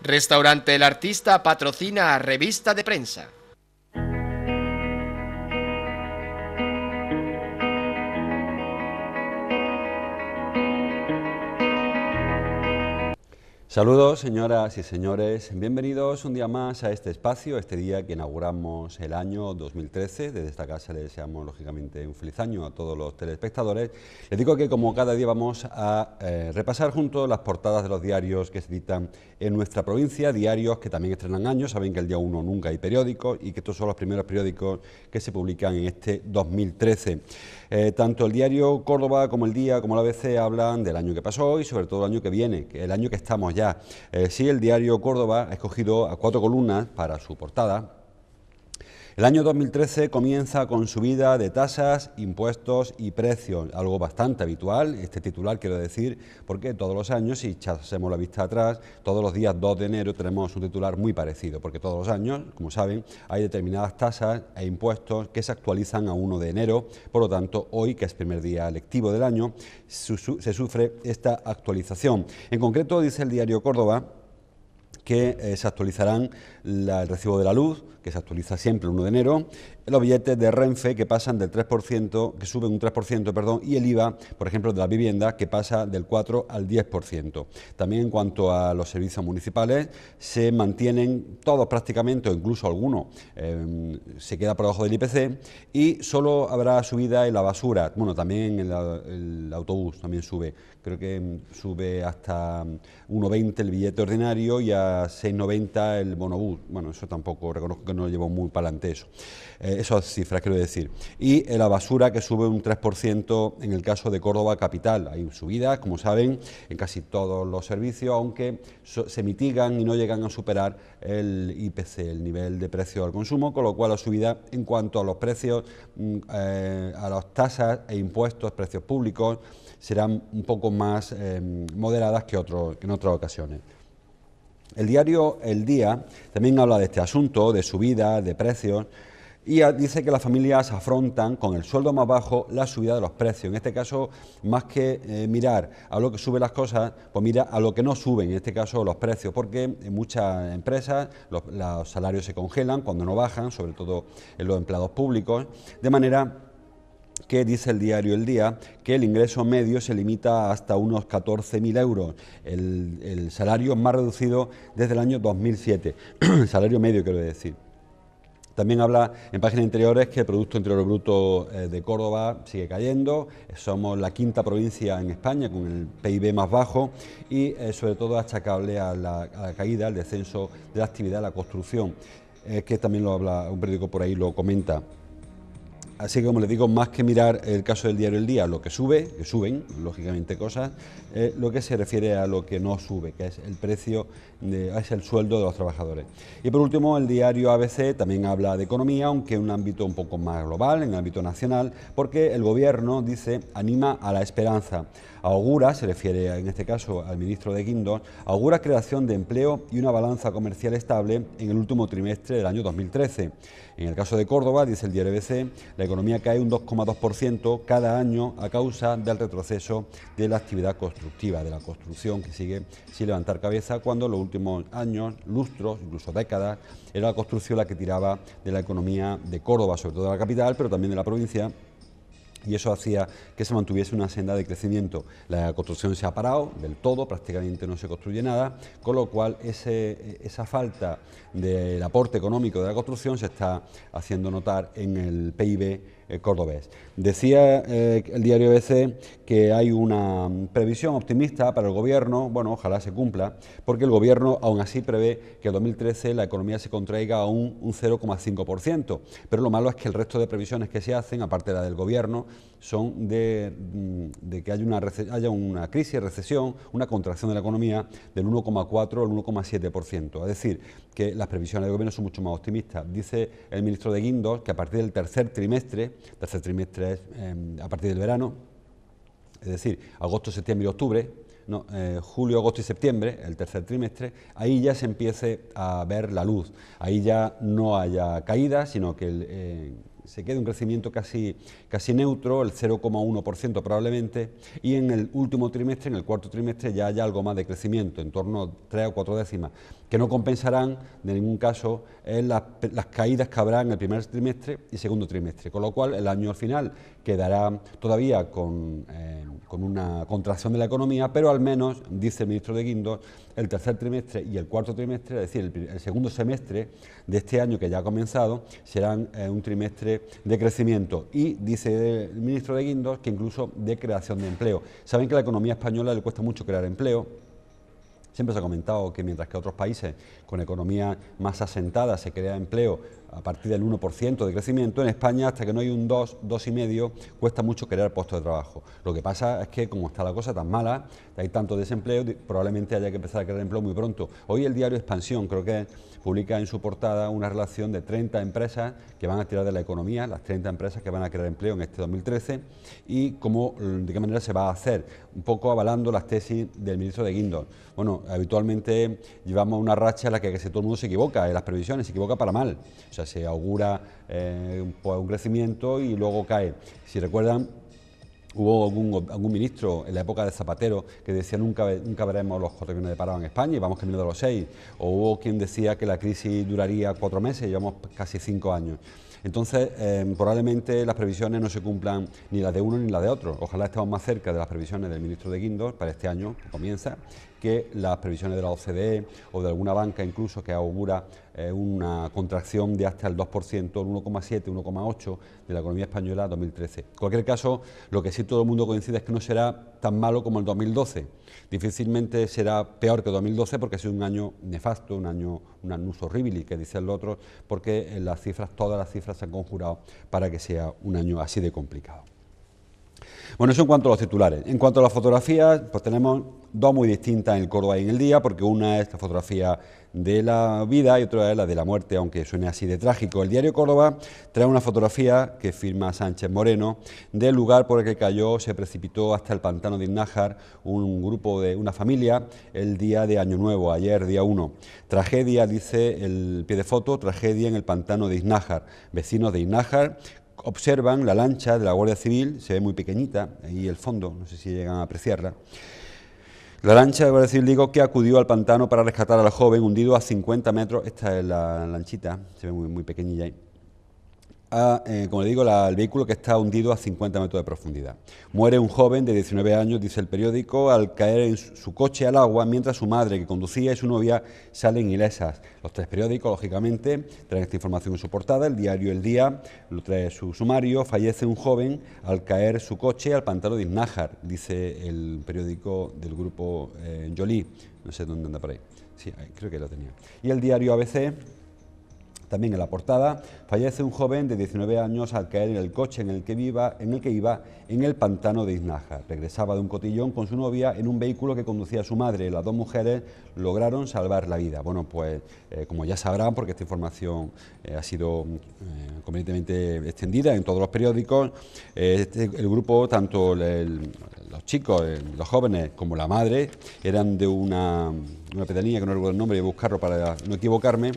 Restaurante El Artista patrocina Revista de Prensa. Saludos, señoras y señores, bienvenidos un día más a este espacio, este día que inauguramos el año 2013. Desde esta casa les deseamos lógicamente un feliz año a todos los telespectadores. Les digo que como cada día vamos a repasar juntos las portadas de los diarios que se editan en nuestra provincia, diarios que también estrenan años. Saben que el día 1 nunca hay periódicos y que estos son los primeros periódicos que se publican en este 2013. Tanto el diario Córdoba como el Día como la ABC hablan del año que pasó y sobre todo el año que viene, que el año que estamos ya. Sí, el diario Córdoba ha escogido a 4 columnas para su portada. El año 2013 comienza con subida de tasas, impuestos y precios, algo bastante habitual, este titular quiero decir, porque todos los años, si echásemos la vista atrás, todos los días 2 de enero tenemos un titular muy parecido, porque todos los años, como saben, hay determinadas tasas e impuestos que se actualizan a 1 de enero, por lo tanto, hoy, que es primer día lectivo del año, se sufre esta actualización. En concreto, dice el diario Córdoba, que se actualizarán el recibo de la luz, que se actualiza siempre el 1 de enero, los billetes de Renfe que pasan del 3%, que suben un 3%, perdón, y el IVA, por ejemplo, de la vivienda, que pasa del 4 al 10%. También en cuanto a los servicios municipales, se mantienen todos prácticamente, o incluso algunos, se queda por debajo del IPC, y solo habrá subida en la basura. Bueno, también el autobús también sube, creo que sube hasta 1,20 el billete ordinario y a 6,90 el bonobús. Bueno, eso tampoco, reconozco que no lo llevo muy para adelante eso. Esas cifras quiero decir. Y la basura que sube un 3% en el caso de Córdoba capital. Hay subidas, como saben, en casi todos los servicios, aunque se mitigan y no llegan a superar el IPC, el nivel de precio al consumo, con lo cual la subida en cuanto a los precios, a las tasas e impuestos, precios públicos, serán un poco más moderadas que en otras ocasiones. El diario El Día también habla de este asunto, de subida, de precios, y dice que las familias afrontan con el sueldo más bajo la subida de los precios. En este caso, más que mirar a lo que suben las cosas, pues mira a lo que no suben, en este caso los precios, porque en muchas empresas los salarios se congelan cuando no bajan, sobre todo en los empleados públicos, de manera que dice el diario El Día que el ingreso medio se limita hasta unos 14.000 euros, el salario más reducido desde el año 2007, el salario medio quiero decir. También habla en páginas interiores que el Producto Interior Bruto de Córdoba sigue cayendo, somos la 5ª provincia en España con el PIB más bajo y sobre todo achacable a la caída, al descenso de la actividad de la construcción, que también lo habla, un periódico por ahí lo comenta. Así que, como les digo, más que mirar el caso del diario El Día, lo que sube, que suben, lógicamente, cosas, lo que se refiere a lo que no sube, que es el precio, es el sueldo de los trabajadores. Y por último, el diario ABC también habla de economía, aunque en un ámbito un poco más global, en el ámbito nacional, porque el Gobierno, dice, anima a la esperanza. Augura, se refiere en este caso al ministro de Guindos, augura creación de empleo y una balanza comercial estable en el último trimestre del año 2013. En el caso de Córdoba, dice el diario ABC, la economía cae un 2,2% cada año a causa del retroceso de la actividad constructiva, de la construcción que sigue sin levantar cabeza, cuando en los últimos años, lustros, incluso décadas, era la construcción la que tiraba de la economía de Córdoba, sobre todo de la capital, pero también de la provincia, y eso hacía que se mantuviese una senda de crecimiento. La construcción se ha parado del todo, prácticamente no se construye nada, con lo cual esa falta del aporte económico de la construcción se está haciendo notar en el PIB cordobés. Decía el diario ABC que hay una previsión optimista para el Gobierno, bueno, ojalá se cumpla, porque el Gobierno aún así prevé que en 2013 la economía se contraiga a un 0,5%, pero lo malo es que el resto de previsiones que se hacen, aparte de la del Gobierno, son de que haya una crisis, recesión, una contracción de la economía del 1,4 al 1,7%. Es decir, que las previsiones del Gobierno son mucho más optimistas. Dice el ministro de Guindos que a partir del tercer trimestre es a partir del verano, es decir, agosto, septiembre y octubre, julio, agosto y septiembre, el tercer trimestre, ahí ya se empiece a ver la luz, ahí ya no haya caída, sino que se quede un crecimiento casi neutro, el 0,1% probablemente, y en el último trimestre, en el cuarto trimestre, ya haya algo más de crecimiento, en torno a 3 o 4 décimas, que no compensarán de ningún caso las caídas que habrá en el primer trimestre y segundo trimestre, con lo cual el año al final quedará todavía con una contracción de la economía, pero al menos, dice el ministro de Guindos, el tercer trimestre y el cuarto trimestre, es decir, el segundo semestre de este año que ya ha comenzado, serán un trimestre de crecimiento y, dice el ministro de Guindos, que incluso de creación de empleo. Saben que a la economía española le cuesta mucho crear empleo. Siempre se ha comentado que mientras que otros países con economía más asentada se crea empleo a partir del 1% de crecimiento, en España hasta que no hay un 2, 2,5, cuesta mucho crear puestos de trabajo. Lo que pasa es que como está la cosa tan mala, hay tanto desempleo, probablemente haya que empezar a crear empleo muy pronto. Hoy el diario Expansión, creo que publica en su portada una relación de 30 empresas que van a tirar de la economía, las 30 empresas que van a crear empleo en este 2013 y de qué manera se va a hacer, un poco avalando las tesis del ministro de Guindos. Bueno, habitualmente llevamos una racha en la que casi todo el mundo se equivoca en las previsiones, se equivoca para mal, o sea, se augura un crecimiento y luego cae. Si recuerdan, hubo algún ministro en la época de Zapatero que decía nunca veremos los 4 millones de parados en España y vamos camino de los 6, o hubo quien decía que la crisis duraría 4 meses y llevamos casi 5 años. Entonces, probablemente las previsiones no se cumplan ni las de uno ni las de otro. Ojalá estemos más cerca de las previsiones del ministro de Guindos para este año que comienza, que las previsiones de la OCDE o de alguna banca incluso que augura una contracción de hasta el 2%, el 1,7, 1,8 de la economía española en 2013. En cualquier caso, lo que sí todo el mundo coincide es que no será tan malo como el 2012. Difícilmente será peor que 2012 porque ha sido un año nefasto, un annus horribili, que dicen los otros, porque todas las cifras se han conjurado para que sea un año así de complicado. Bueno, eso en cuanto a los titulares. En cuanto a las fotografías, pues tenemos dos muy distintas en el Córdoba y en el Día, porque una es la fotografía de la vida y otra es la de la muerte, aunque suene así de trágico. El diario Córdoba trae una fotografía que firma Sánchez Moreno del lugar por el que cayó, se precipitó hasta el pantano de Iznájar una familia el día de Año Nuevo, ayer día 1. Tragedia, dice el pie de foto, tragedia en el pantano de Iznájar. Vecinos de Iznájar observan la lancha de la Guardia Civil, se ve muy pequeñita, ahí el fondo, no sé si llegan a apreciarla. La lancha de la Guardia Civil, digo, que acudió al pantano para rescatar al joven hundido a 50 metros, esta es la lanchita, se ve muy pequeñilla ahí. Como le digo, el vehículo que está hundido a 50 metros de profundidad. Muere un joven de 19 años, dice el periódico, al caer en su coche al agua, mientras su madre, que conducía, y su novia salen ilesas. Los 3 periódicos, lógicamente, traen esta información en su portada. El diario El Día lo trae su sumario. Fallece un joven al caer su coche al pantano de Iznájar, dice el periódico del grupo Joly. No sé dónde anda por ahí. Sí, creo que lo tenía. Y el diario ABC, también en la portada, fallece un joven de 19 años al caer en el coche en el que iba en el pantano de Iznájar. Regresaba de un cotillón con su novia en un vehículo que conducía su madre. Las 2 mujeres lograron salvar la vida. Bueno, pues como ya sabrán, porque esta información ha sido convenientemente extendida en todos los periódicos, el grupo, tanto los chicos, los jóvenes como la madre, eran de una pedanía, que no recuerdo el nombre, voy a buscarlo para no equivocarme,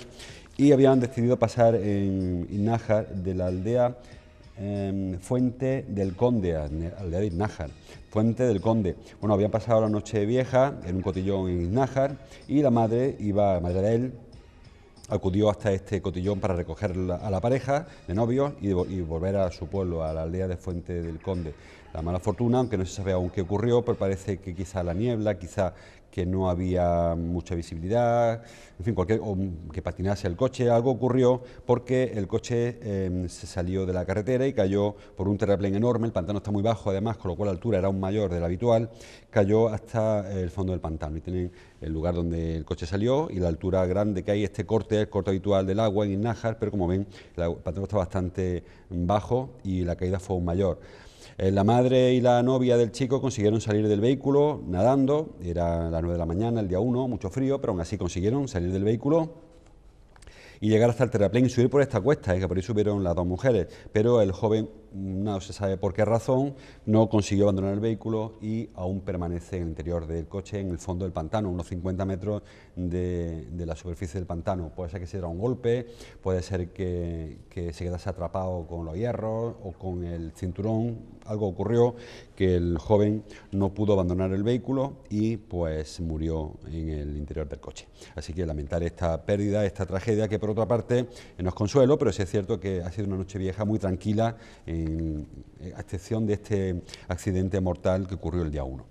y habían decidido pasar en Iznájar de la aldea Fuente del Conde, aldea de Iznájar, Fuente del Conde. Bueno, habían pasado la noche vieja en un cotillón en Iznájar y la madre de él, acudió hasta este cotillón para recoger a la pareja de novios y volver a su pueblo, a la aldea de Fuente del Conde. La mala fortuna, aunque no se sabe aún qué ocurrió, pero parece que quizá la niebla, quizá que no había mucha visibilidad, en fin, o que patinase el coche, algo ocurrió porque el coche se salió de la carretera y cayó por un terraplén enorme. El pantano está muy bajo además, con lo cual la altura era aún mayor de la habitual, cayó hasta el fondo del pantano y tienen el lugar donde el coche salió y la altura grande que hay. Este corte es el corte habitual del agua en Iznájar, pero como ven, el pantano está bastante bajo y la caída fue aún mayor. La madre y la novia del chico consiguieron salir del vehículo nadando, era las 9 de la mañana, el día 1, mucho frío, pero aún así consiguieron salir del vehículo y llegar hasta el terraplén y subir por esta cuesta, que por ahí subieron las 2 mujeres, pero el joven no se sabe por qué razón, no consiguió abandonar el vehículo y aún permanece en el interior del coche, en el fondo del pantano, unos 50 metros de la superficie del pantano. Puede ser que se diera un golpe, puede ser que se quedase atrapado con los hierros o con el cinturón. Algo ocurrió que el joven no pudo abandonar el vehículo y pues murió en el interior del coche. Así que lamentar esta pérdida, esta tragedia, que por otra parte no es consuelo, pero sí es cierto que ha sido una Nochevieja muy tranquila, a excepción de este accidente mortal que ocurrió el día 1.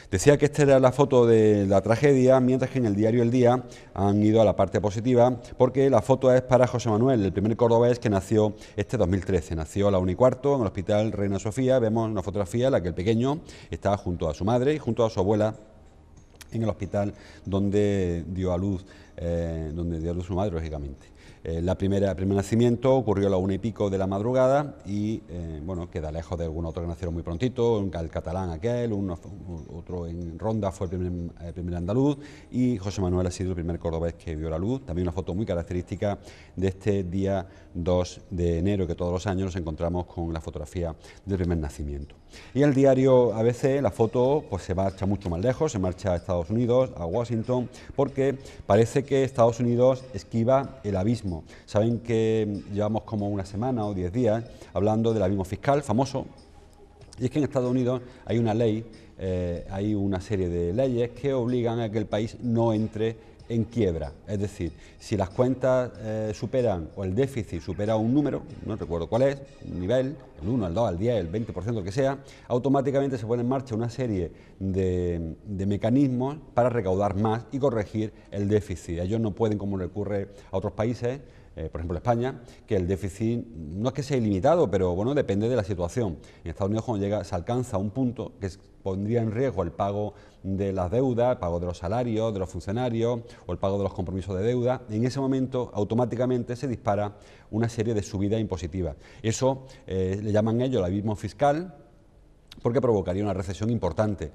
Decía que esta era la foto de la tragedia, mientras que en el diario El Día han ido a la parte positiva, porque la foto es para José Manuel, el primer cordobés que nació este 2013. Nació a la 1:15 en el Hospital Reina Sofía. Vemos una fotografía en la que el pequeño está junto a su madre y junto a su abuela en el hospital donde dio a luz su madre, lógicamente. El primer nacimiento ocurrió a la 1:15 de la madrugada y bueno, queda lejos de algún otro que nacieron muy prontito, el catalán aquel, otro en Ronda fue el primer andaluz, y José Manuel ha sido el primer cordobés que vio la luz. También una foto muy característica de este día 2 de enero, que todos los años nos encontramos con la fotografía del primer nacimiento. Y el diario ABC, la foto pues se marcha mucho más lejos, se marcha a Estados Unidos, a Washington, porque parece que Estados Unidos esquiva el abismo. Saben que llevamos como una semana o 10 días hablando del abismo fiscal famoso, y es que en Estados Unidos hay una ley, hay una serie de leyes que obligan a que el país no entre en quiebra. Es decir, si las cuentas superan, o el déficit supera un número, no recuerdo cuál es, un nivel, el 1, el 2, el 10, el 20%, lo que sea, automáticamente se pone en marcha una serie de mecanismos para recaudar más y corregir el déficit. Ellos no pueden, como recurre a otros países, por ejemplo España, que el déficit no es que sea ilimitado, pero bueno, depende de la situación. En Estados Unidos, cuando se alcanza un punto que pondría en riesgo el pago de las deudas, el pago de los salarios de los funcionarios o el pago de los compromisos de deuda, en ese momento automáticamente se dispara una serie de subidas impositivas. Eso le llaman ellos el abismo fiscal, porque provocaría una recesión importante.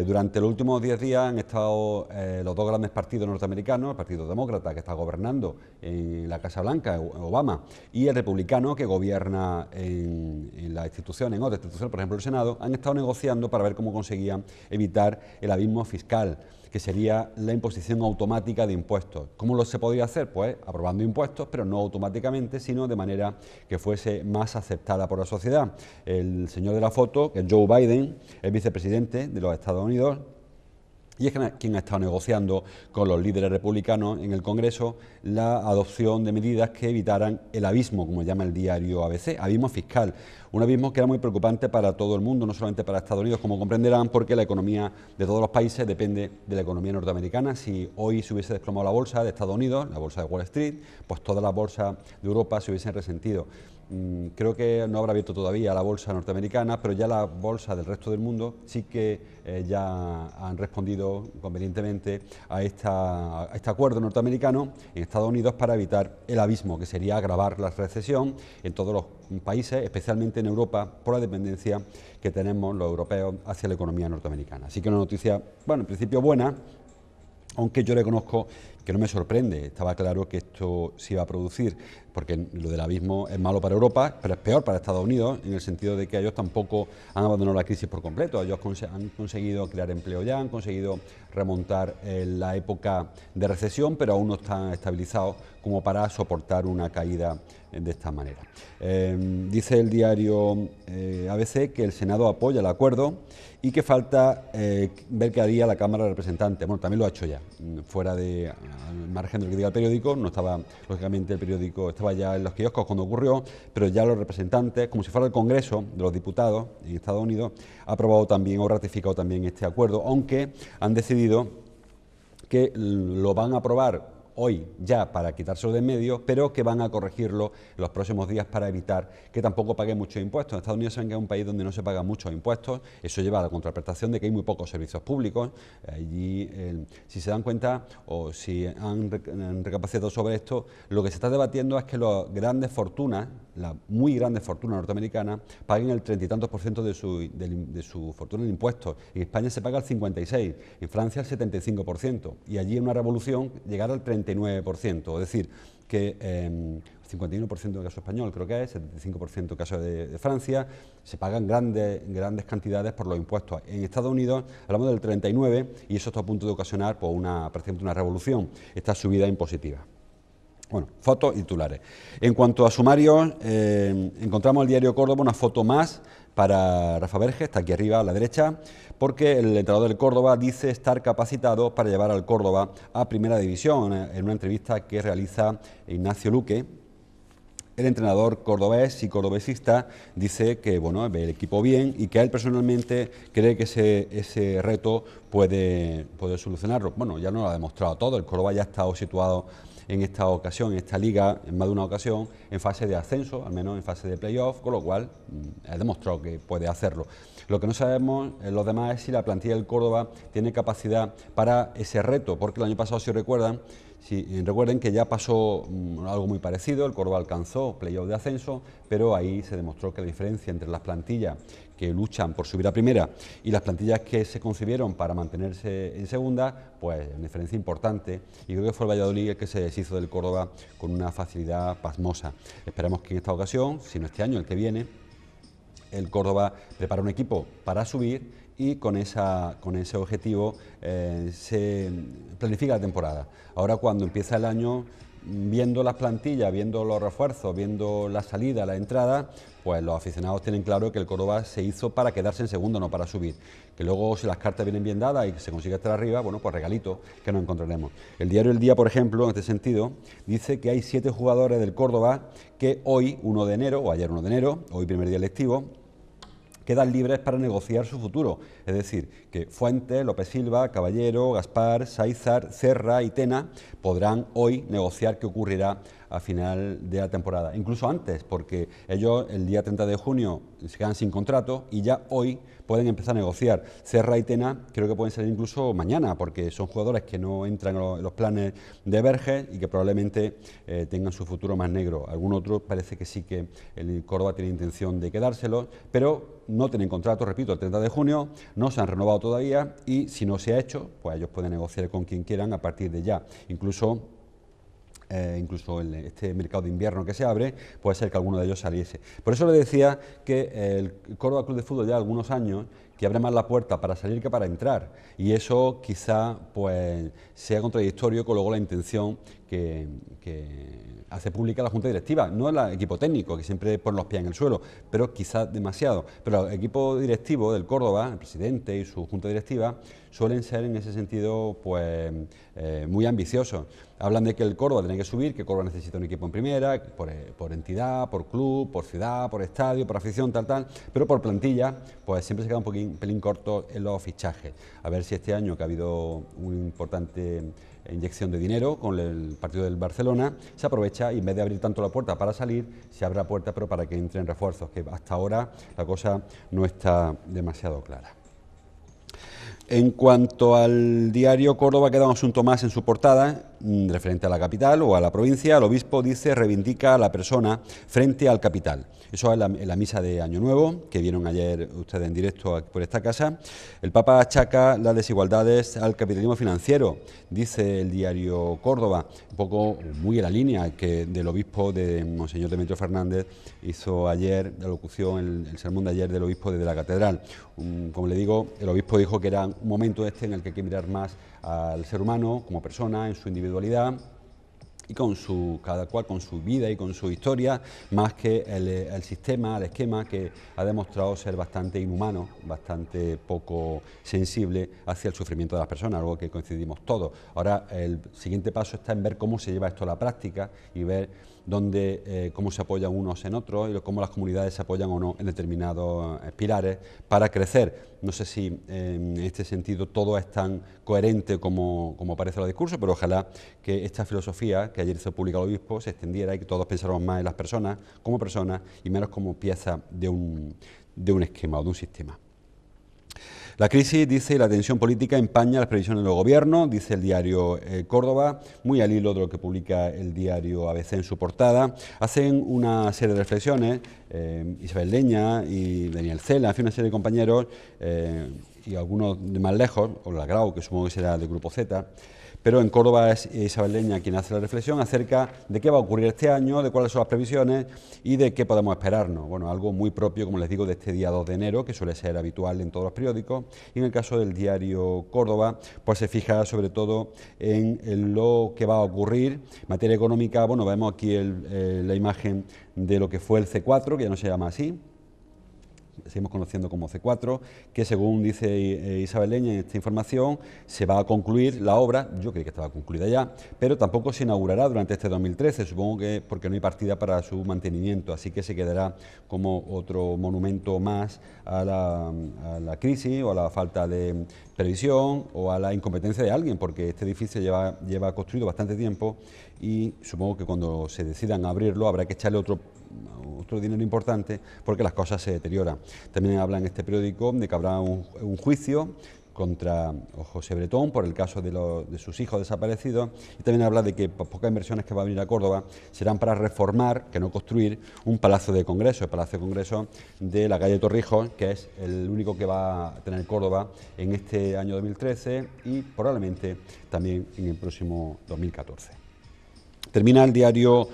Durante los últimos 10 días han estado los dos grandes partidos norteamericanos, el Partido Demócrata, que está gobernando en la Casa Blanca, Obama, y el republicano, que gobierna en las instituciones, en otras instituciones, por ejemplo el Senado, han estado negociando para ver cómo conseguían evitar el abismo fiscal, que sería la imposición automática de impuestos. ¿Cómo se podría hacer? Pues aprobando impuestos, pero no automáticamente, sino de manera que fuese más aceptada por la sociedad. El señor de la foto, que es Joe Biden, es vicepresidente de los Estados Unidos, y es quien ha estado negociando con los líderes republicanos en el Congreso la adopción de medidas que evitaran el abismo, como llama el diario ABC, abismo fiscal. Un abismo que era muy preocupante para todo el mundo, no solamente para Estados Unidos, como comprenderán, porque la economía de todos los países depende de la economía norteamericana. Si hoy se hubiese desplomado la bolsa de Estados Unidos, la bolsa de Wall Street, pues todas las bolsas de Europa se hubiesen resentido. Creo que no habrá abierto todavía la bolsa norteamericana, pero ya la bolsa del resto del mundo sí que ya han respondido convenientemente a este acuerdo norteamericano en Estados Unidos para evitar el abismo, que sería agravar la recesión en todos los países, especialmente en Europa, por la dependencia que tenemos los europeos hacia la economía norteamericana. Así que una noticia, bueno, en principio buena, aunque yo reconozco que no me sorprende. Estaba claro que esto se iba a producir, porque lo del abismo es malo para Europa, pero es peor para Estados Unidos, en el sentido de que ellos tampoco han abandonado la crisis por completo. Ellos han conseguido crear empleo ya, han conseguido remontar la época de recesión, pero aún no están estabilizados como para soportar una caída de esta manera. Dice el diario ABC que el Senado apoya el acuerdo y que falta ver qué haría la Cámara de Representantes. Bueno, también lo ha hecho ya, fuera de, al margen de lo que diga el periódico. No estaba, lógicamente el periódico estaba ya en los kioscos cuando ocurrió, pero ya los representantes, como si fuera el Congreso de los Diputados en Estados Unidos, ha aprobado también o ratificado también este acuerdo, aunque han decidido que lo van a aprobar hoy ya para quitárselo de en medio, pero que van a corregirlo en los próximos días para evitar que tampoco pague muchos impuestos. En Estados Unidos saben que es un país donde no se pagan muchos impuestos. Eso lleva a la contraprestación de que hay muy pocos servicios públicos. Allí, si se dan cuenta o si han recapacitado sobre esto, lo que se está debatiendo es que las grandes fortunas, la muy grandes fortunas norteamericanas, paguen el 30 y tantos % de su fortuna en impuestos. En España se paga el 56%, en Francia el 75%, y allí en una revolución llegar al 30 39%, es decir, que 51% en el caso español, creo que es, 75% en el caso de Francia, se pagan grandes cantidades por los impuestos. En Estados Unidos hablamos del 39% y eso está a punto de ocasionar pues, prácticamente una revolución, esta subida impositiva. Bueno, fotos y titulares. En cuanto a sumarios, encontramos el diario Córdoba una foto más para Rafa Verges, está aquí arriba a la derecha, porque el entrenador del Córdoba dice estar capacitado para llevar al Córdoba a Primera División. En una entrevista que realiza Ignacio Luque, el entrenador cordobés y cordobesista dice que bueno, ve el equipo bien y que él personalmente cree que ese reto puede solucionarlo. Bueno, ya no lo ha demostrado todo, el Córdoba ya ha estado situado en esta ocasión, en esta liga, en más de una ocasión, en fase de ascenso, al menos en fase de playoff, con lo cual ha demostrado que puede hacerlo. Lo que no sabemos los demás es si la plantilla del Córdoba tiene capacidad para ese reto, porque el año pasado, si recuerden que ya pasó algo muy parecido, el Córdoba alcanzó playoff de ascenso, pero ahí se demostró que la diferencia entre las plantillas que luchan por subir a primera y las plantillas que se concibieron para mantenerse en segunda, pues una diferencia importante, y creo que fue el Valladolid el que se deshizo del Córdoba con una facilidad pasmosa. Esperamos que en esta ocasión, si no este año, el que viene, el Córdoba prepara un equipo para subir y con ese objetivo se planifica la temporada. Ahora, cuando empieza el año, viendo las plantillas, viendo los refuerzos, viendo la salida, la entrada, pues los aficionados tienen claro que el Córdoba se hizo para quedarse en segundo, no para subir. Que luego, si las cartas vienen bien dadas y se consigue estar arriba, bueno, pues regalito que nos encontraremos. El diario El Día, por ejemplo, en este sentido, dice que hay 7 jugadores del Córdoba que hoy, 1 de enero, o ayer 1 de enero, hoy primer día lectivo, quedan libres para negociar su futuro. Es decir, que Fuentes, López Silva, Caballero, Gaspar, Saizar, Serra y Tena podrán hoy negociar qué ocurrirá a final de la temporada. Incluso antes, porque ellos el día 30 de junio se quedan sin contrato y ya hoy pueden empezar a negociar. Serra y Tena creo que pueden salir incluso mañana, porque son jugadores que no entran en los planes de Verges y que probablemente tengan su futuro más negro. Algún otro parece que sí que el Córdoba tiene intención de quedárselos, pero no tienen contrato, repito, el 30 de junio, no se han renovado todavía y si no se ha hecho, pues ellos pueden negociar con quien quieran a partir de ya. Incluso este mercado de invierno que se abre, puede ser que alguno de ellos saliese. Por eso le decía que el Córdoba Club de Fútbol ya algunos años que abre más la puerta para salir que para entrar, y eso quizá pues sea contradictorio con luego la intención que hace pública la Junta Directiva, no el equipo técnico, que siempre pone los pies en el suelo, pero quizás demasiado. Pero el equipo directivo del Córdoba, el presidente y su Junta Directiva, suelen ser en ese sentido pues muy ambiciosos. Hablan de que el Córdoba tiene que subir, que el Córdoba necesita un equipo en primera, por entidad, por club, por ciudad, por estadio, por afición, tal, pero por plantilla, pues siempre se queda un pelín corto en los fichajes. A ver si este año, que ha habido una importante inyección de dinero con el partido del Barcelona, se aprovecha y en vez de abrir tanto la puerta para salir, se abre la puerta pero para que entren refuerzos, que hasta ahora la cosa no está demasiado clara. En cuanto al diario Córdoba, queda un asunto más en su portada, referente a la capital o a la provincia. El obispo dice reivindica a la persona frente al capital. Eso es en la misa de Año Nuevo, que vieron ayer ustedes en directo por esta casa. El Papa achaca las desigualdades al capitalismo financiero, dice el diario Córdoba, un poco muy en la línea que del obispo de Monseñor Demetrio Fernández hizo ayer, la locución, el sermón de ayer del obispo desde la catedral. Como le digo, el obispo dijo que era un momento en el que hay que mirar más al ser humano como persona, en su individualidad y cada cual con su vida y con su historia, más que el sistema, el esquema que ha demostrado ser bastante inhumano, bastante poco sensible hacia el sufrimiento de las personas, algo que coincidimos todos. Ahora el siguiente paso está en ver cómo se lleva esto a la práctica y ver cómo se apoyan unos en otros y cómo las comunidades se apoyan o no en determinados pilares para crecer. No sé si en este sentido todo es tan coherente como parece el discurso, pero ojalá que esta filosofía que ayer hizo pública el obispo se extendiera y que todos pensáramos más en las personas como personas y menos como pieza de un esquema o de un sistema. La crisis, dice, y la tensión política empaña las previsiones del gobierno, dice el diario Córdoba, muy al hilo de lo que publica el diario ABC en su portada. Hacen una serie de reflexiones, Isabel Leña y Daniel Cela, en fin, una serie de compañeros y algunos de más lejos, o la Grau, que supongo que será del Grupo Z, pero en Córdoba es Isabel Leña quien hace la reflexión acerca de qué va a ocurrir este año, de cuáles son las previsiones y de qué podemos esperarnos. Bueno, algo muy propio, como les digo, de este día 2 de enero, que suele ser habitual en todos los periódicos, y en el caso del diario Córdoba, pues se fija sobre todo en lo que va a ocurrir. En materia económica, bueno, vemos aquí la imagen de lo que fue el C4, que ya no se llama así, seguimos conociendo como C4, que según dice Isabel Leña en esta información, se va a concluir la obra, yo creí que estaba concluida ya, pero tampoco se inaugurará durante este 2013, supongo que porque no hay partida para su mantenimiento, así que se quedará como otro monumento más a la crisis o a la falta de previsión o a la incompetencia de alguien, porque este edificio lleva construido bastante tiempo y supongo que cuando se decidan abrirlo habrá que echarle otro dinero importante porque las cosas se deterioran. También habla en este periódico de que habrá un juicio contra José Bretón por el caso de sus hijos desaparecidos, y también habla de que pocas inversiones que va a venir a Córdoba serán para reformar, que no construir, un palacio de congreso, el Palacio de Congreso de la calle Torrijos, que es el único que va a tener Córdoba en este año 2013 y probablemente también en el próximo 2014. Termina el diario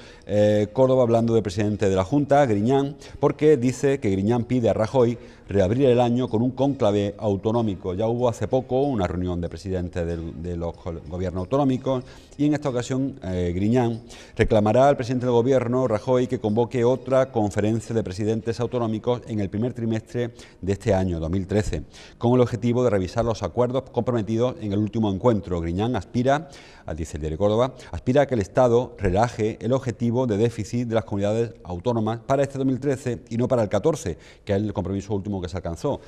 Córdoba hablando del presidente de la Junta, Griñán, porque dice que Griñán pide a Rajoy reabrir el año con un cónclave autonómico. Ya hubo hace poco una reunión de presidentes de los gobiernos autonómicos y en esta ocasión Griñán reclamará al presidente del gobierno, Rajoy, que convoque otra conferencia de presidentes autonómicos en el primer trimestre de este año, 2013, con el objetivo de revisar los acuerdos comprometidos en el último encuentro. Griñán aspira, dice el diario Córdoba, aspira a que el Estado relaje el objetivo de déficit de las comunidades autónomas para este 2013 y no para el 14, que es el compromiso último que se alcanzó.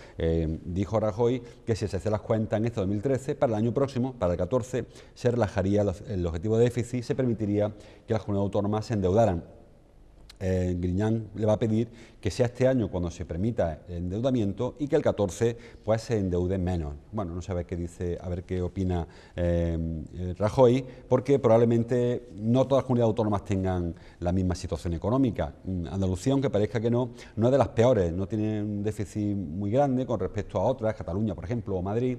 Dijo Rajoy que si se hacen las cuentas en este 2013, para el año próximo, para el 14, se relajaría el objetivo de déficit, se permitiría que las comunidades autónomas se endeudaran. Griñán le va a pedir que sea este año cuando se permita el endeudamiento y que el 14 pues se endeude menos. Bueno, no sé a ver qué dice, a ver qué opina Rajoy, porque probablemente no todas las comunidades autónomas tengan la misma situación económica. Andalucía, aunque parezca que no es de las peores, no tiene un déficit muy grande con respecto a otras, Cataluña, por ejemplo, o Madrid.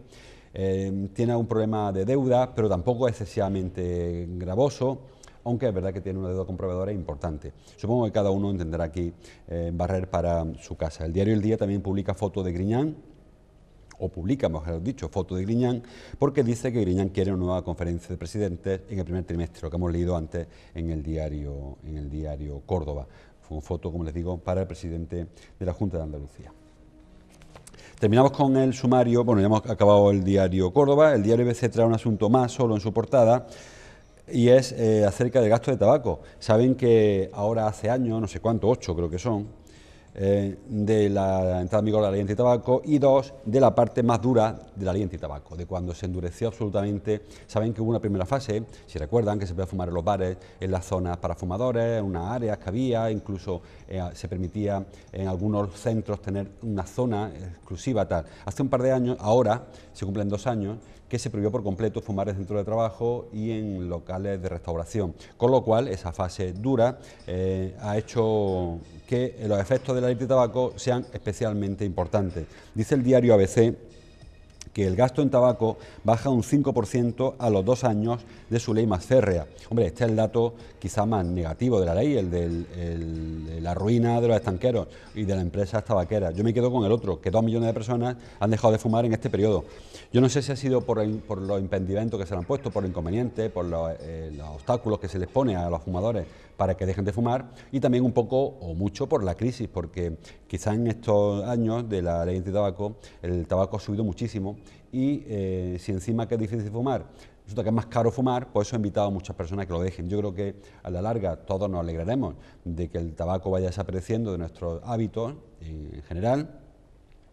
Tiene un problema de deuda, pero tampoco excesivamente gravoso, aunque es verdad que tiene una deuda con proveedores importante. Supongo que cada uno entenderá aquí barrer para su casa. El diario El Día también publica fotos de Griñán, o publica, mejor dicho, fotos de Griñán, porque dice que Griñán quiere una nueva conferencia de presidentes en el primer trimestre, lo que hemos leído antes en el diario Córdoba. Fue una foto, como les digo, para el presidente de la Junta de Andalucía. Terminamos con el sumario. Bueno, ya hemos acabado el diario Córdoba. El diario ABC trae un asunto más, solo en su portada, y es acerca del gasto de tabaco. Saben que ahora hace años, no sé cuánto, 8 creo que son, de la entrada en vigor de la ley antitabaco y 2 de la parte más dura de la ley antitabaco, de cuando se endureció absolutamente. Saben que hubo una primera fase, si recuerdan, que se podía fumar en los bares, en las zonas para fumadores, en unas áreas que había, incluso se permitía en algunos centros tener una zona exclusiva tal. Hace un par de años, ahora se cumplen 2 años, que se prohibió por completo fumar en centros de trabajo y en locales de restauración, con lo cual esa fase dura ha hecho que los efectos de la ley de tabaco sean especialmente importantes. Dice el diario ABC que el gasto en tabaco baja un 5% a los 2 años de su ley más férrea. Hombre, este es el dato quizá más negativo de la ley, el de la ruina de los estanqueros y de las empresas tabaqueras. Yo me quedo con el otro, que 2 millones de personas han dejado de fumar en este periodo. Yo no sé si ha sido por los impedimentos que se le han puesto, por los inconvenientes, por los obstáculos que se les pone a los fumadores para que dejen de fumar, y también un poco o mucho por la crisis, porque quizá en estos años de la ley antitabaco el tabaco ha subido muchísimo y si encima que es difícil fumar, resulta que es más caro fumar, pues eso ha invitado a muchas personas que lo dejen. Yo creo que a la larga todos nos alegraremos de que el tabaco vaya desapareciendo de nuestros hábitos en general,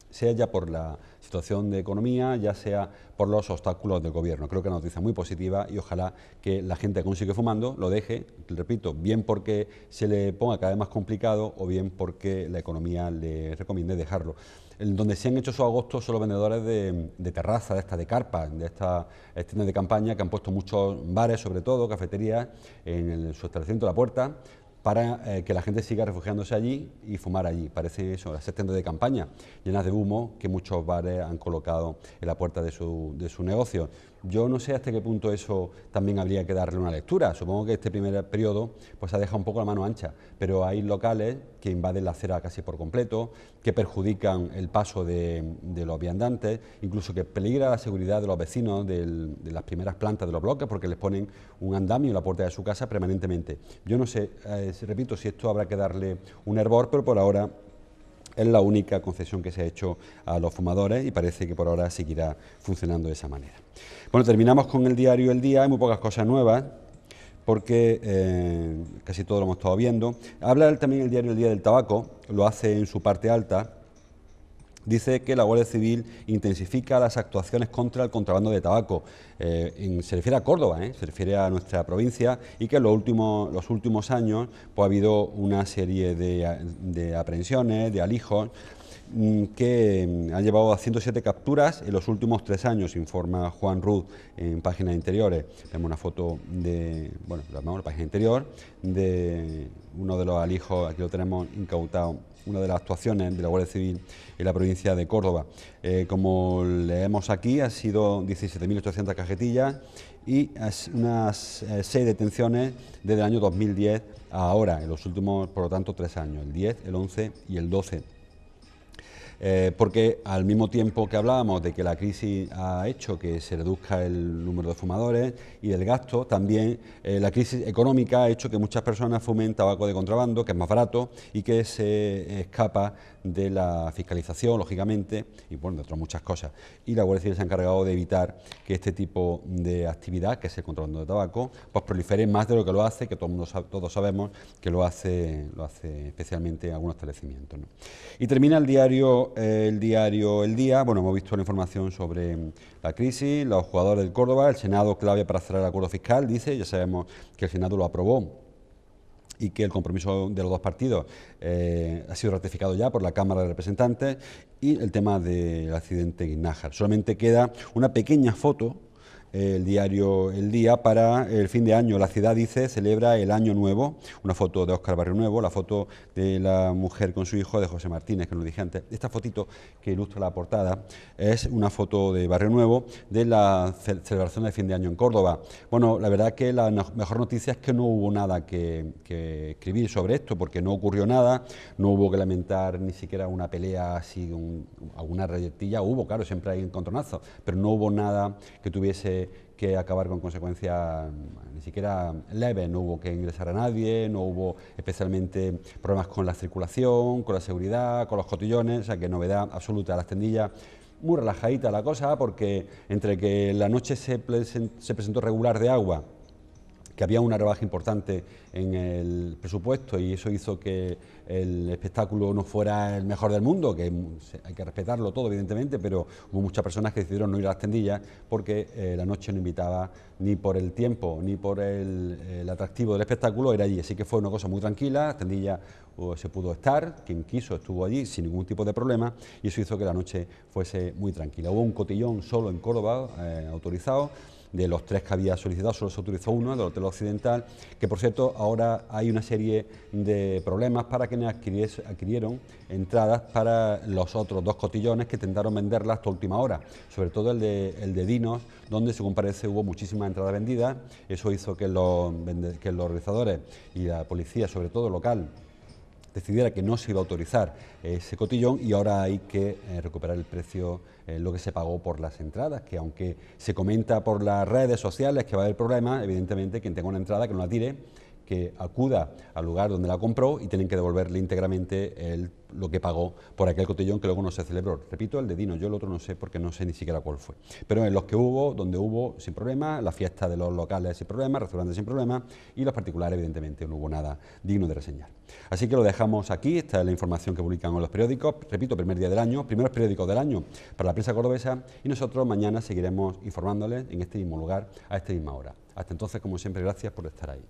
sea ya por la situación de economía, ya sea por los obstáculos del gobierno. Creo que es una noticia muy positiva y ojalá que la gente que aún sigue fumando lo deje, repito, bien porque se le ponga cada vez más complicado o bien porque la economía le recomiende dejarlo. Donde se han hecho sus agostos son los vendedores de terrazas, de carpas, de estas tiendas de campaña que han puesto muchos bares, sobre todo, cafeterías, en su establecimiento de la puerta, para que la gente siga refugiándose allí y fumar allí. Parece eso, las tiendas de campaña llenas de humo que muchos bares han colocado en la puerta de su negocio. Yo no sé hasta qué punto eso también habría que darle una lectura. Supongo que este primer periodo pues ha dejado un poco la mano ancha, pero hay locales que invaden la acera casi por completo, que perjudican el paso de los viandantes, incluso que peligra la seguridad de los vecinos de las primeras plantas de los bloques, porque les ponen un andamio en la puerta de su casa permanentemente. Yo no sé, repito, si esto habrá que darle un hervor, pero por ahora es la única concesión que se ha hecho a los fumadores y parece que por ahora seguirá funcionando de esa manera. Bueno, terminamos con el diario El Día, hay muy pocas cosas nuevas, porque casi todo lo hemos estado viendo. Habla también el diario El Día del tabaco, lo hace en su parte alta. Dice que la Guardia Civil intensifica las actuaciones contra el contrabando de tabaco. Se refiere a Córdoba, se refiere a nuestra provincia, y que en los últimos años pues, ha habido una serie de aprehensiones, de alijos, que han llevado a 107 capturas en los últimos 3 años, informa Juan Ruz en páginas interiores. Vemos una foto de, bueno, la página interior de uno de los alijos, aquí lo tenemos incautado, una de las actuaciones de la Guardia Civil en la provincia de Córdoba. Como leemos aquí, ha sido 17.800 cajetillas y unas 6 detenciones desde el año 2010 a ahora, en los últimos, por lo tanto, 3 años, el 10, el 11 y el 12. Porque al mismo tiempo que hablábamos de que la crisis ha hecho que se reduzca el número de fumadores y del gasto, también la crisis económica ha hecho que muchas personas fumen tabaco de contrabando, que es más barato y que se escapa de la fiscalización, lógicamente, y bueno, de otras muchas cosas. Y la Guardia Civil se ha encargado de evitar que este tipo de actividad, que es el contrabando de tabaco, pues prolifere más de lo que lo hace, que todos sabemos que lo hace especialmente en algunos establecimientos, ¿no? Y termina el diario El Día. Bueno, hemos visto la información sobre la crisis, los jugadores del Córdoba, el Senado clave para cerrar el acuerdo fiscal, dice, ya sabemos que el Senado lo aprobó y que el compromiso de los dos partidos ha sido ratificado ya por la Cámara de Representantes, y el tema del accidente en Nájar. Solamente queda una pequeña foto, el diario El Día, para el fin de año. La ciudad, dice, celebra el Año Nuevo, una foto de Óscar Barrio Nuevo, la foto de la mujer con su hijo, de José Martínez, que nos dije antes. Esta fotito que ilustra la portada es una foto de Barrio Nuevo de la celebración de fin de año en Córdoba. Bueno, la verdad que la mejor noticia es que no hubo nada que escribir sobre esto, porque no ocurrió nada, no hubo que lamentar ni siquiera una pelea así, alguna reyertilla. Hubo, claro, siempre hay encontronazos, pero no hubo nada que tuviese que acabar con consecuencias ni siquiera leves. No hubo que ingresar a nadie, no hubo especialmente problemas con la circulación, con la seguridad, con los cotillones, o sea que novedad absoluta. Las tendillas muy relajadita la cosa, porque entre que la noche se presentó regular de agua, que había una rebaja importante en el presupuesto y eso hizo que el espectáculo no fuera el mejor del mundo, que hay que respetarlo todo, evidentemente, pero hubo muchas personas que decidieron no ir a las tendillas porque la noche no invitaba ni por el tiempo ni por el atractivo del espectáculo, era allí. Así que fue una cosa muy tranquila, las tendillas se pudo estar, quien quiso estuvo allí sin ningún tipo de problema, y eso hizo que la noche fuese muy tranquila. Hubo un cotillón solo en Córdoba autorizado. De los 3 que había solicitado, solo se autorizó uno, del Hotel Occidental, que por cierto ahora hay una serie de problemas para quienes adquirieron entradas para los otros 2 cotillones que intentaron venderlas hasta última hora, sobre todo el de Dinos, donde según parece hubo muchísimas entradas vendidas. Eso hizo que los organizadores y la policía, sobre todo local, decidiera que no se iba a autorizar ese cotillón, y ahora hay que recuperar el precio, lo que se pagó por las entradas, que aunque se comenta por las redes sociales que va a haber problemas, evidentemente quien tenga una entrada que no la tire, que acuda al lugar donde la compró y tienen que devolverle íntegramente lo que pagó por aquel cotillón que luego no se celebró. Repito, el de Dino, yo el otro no sé porque no sé ni siquiera cuál fue. Pero en los que hubo, donde hubo, sin problema, la fiesta de los locales sin problema, restaurantes sin problema, y los particulares, evidentemente, no hubo nada digno de reseñar. Así que lo dejamos aquí. Esta es la información que publican en los periódicos. Repito, primer día del año, primeros periódicos del año para la prensa cordobesa, y nosotros mañana seguiremos informándoles en este mismo lugar, a esta misma hora. Hasta entonces, como siempre, gracias por estar ahí.